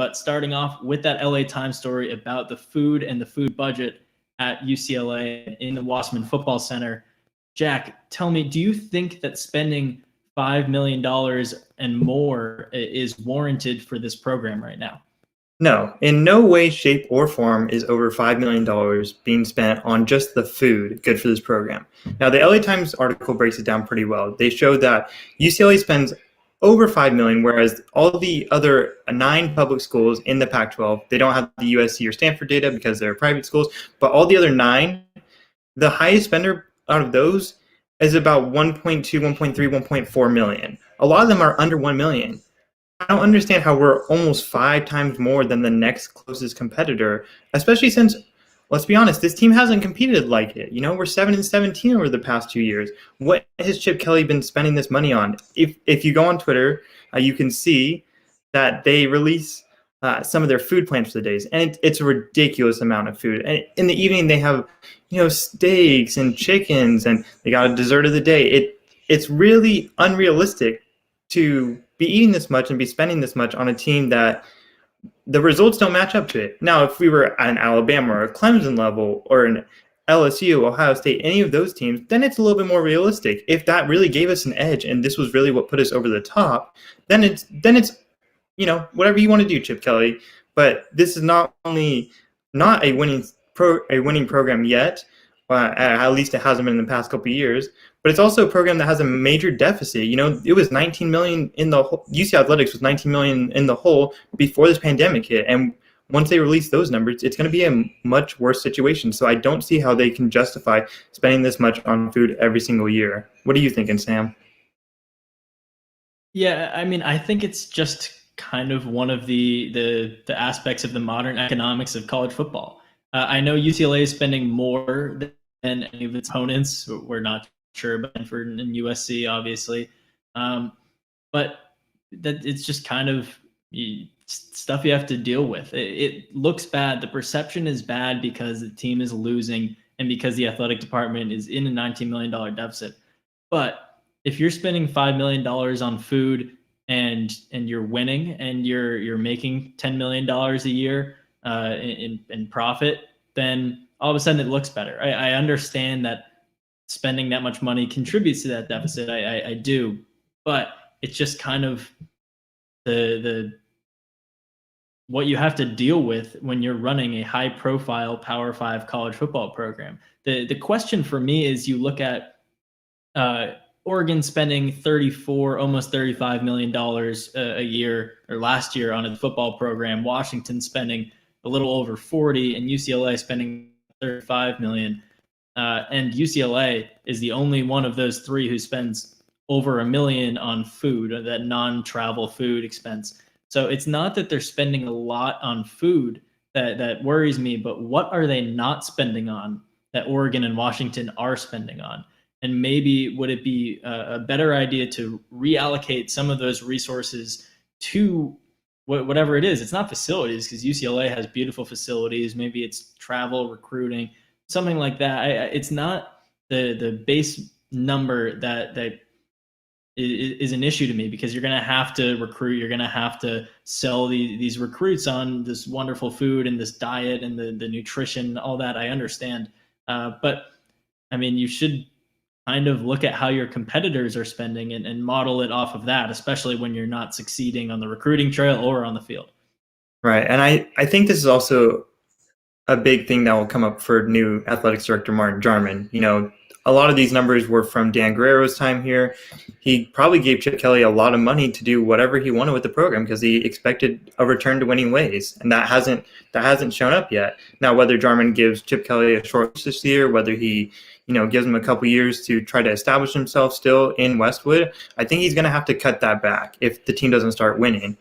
But starting off with that LA Times story about the food and the food budget at UCLA in the Wasserman Football Center. Jack, tell me, do you think that spending $5 million and more is warranted for this program right now? No, in no way, shape, or form is over $5 million being spent on just the food good for this program. Now, the LA Times article breaks it down pretty well. They show that UCLA spends over $5 million, whereas all the other 9 public schools in the Pac-12, they don't have the USC or Stanford data because they're private schools, but all the other 9, the highest spender out of those is about 1.2, 1.3, 1.4 million. A lot of them are under 1 million. I don't understand how we're almost 5 times more than the next closest competitor, especially since, let's be honest, this team hasn't competed like it. You know, we're 7-17 over the past 2 years. What has Chip Kelly been spending this money on? If you go on Twitter, you can see that they release some of their food plans for the days, and it's a ridiculous amount of food. And in the evening, they have, steaks and chickens, and they got a dessert of the day. It's really unrealistic to be eating this much and be spending this much on a team that the results don't match up to it. Now, if we were at an Alabama or a Clemson level or an LSU, Ohio State, any of those teams, then it's a little bit more realistic. If that really gave us an edge and this was really what put us over the top, then it's whatever you want to do, Chip Kelly. But this is not only not a winning program yet, at least it hasn't been in the past couple of years, but it's also a program that has a major deficit. It was 19 million in the whole, UC Athletics was 19 million in the hole before this pandemic hit. And once they release those numbers, it's going to be a much worse situation. So I don't see how they can justify spending this much on food every single year. What are you thinking, Sam? Yeah, I mean, I think it's just kind of one of the aspects of the modern economics of college football. I know UCLA is spending more than any of its opponents. We're not sure about Stanford and USC, obviously. But that it's just kind of stuff you have to deal with. It looks bad. The perception is bad because the team is losing and because the athletic department is in a $19 million deficit. But if you're spending $5 million on food and you're winning and you're making $10 million a year in profit, then all of a sudden it looks better. I understand that spending that much money contributes to that deficit. I do, but it's just kind of the what you have to deal with when you're running a high profile Power 5 college football program. The question for me is, you look at Oregon spending almost $35 million a year, or last year, on a football program, Washington spending a little over 40, and UCLA spending 35 million. And UCLA is the only one of those 3 who spends over $1 million on food, that non-travel food expense. So it's not that they're spending a lot on food that worries me, but what are they not spending on that Oregon and Washington are spending on? And maybe would it be a better idea to reallocate some of those resources to whatever it is? It's not facilities, because UCLA has beautiful facilities. Maybe it's travel, recruiting, something like that. It's not the base number that is an issue to me, because you're going to have to recruit. You're going to have to sell these recruits on this wonderful food and this diet and the nutrition, all that. I understand. But I mean, you should kind of look at how your competitors are spending and model it off of that, especially when you're not succeeding on the recruiting trail or on the field. Right. And I think this is also a big thing that will come up for new athletics director Martin Jarman. A lot of these numbers were from Dan Guerrero's time here. He probably gave Chip Kelly a lot of money to do whatever he wanted with the program because he expected a return to winning ways, and that hasn't shown up yet. Now, whether Jarman gives Chip Kelly a short leash this year, whether he gives him a couple years to try to establish himself still in Westwood, I think he's going to have to cut that back if the team doesn't start winning.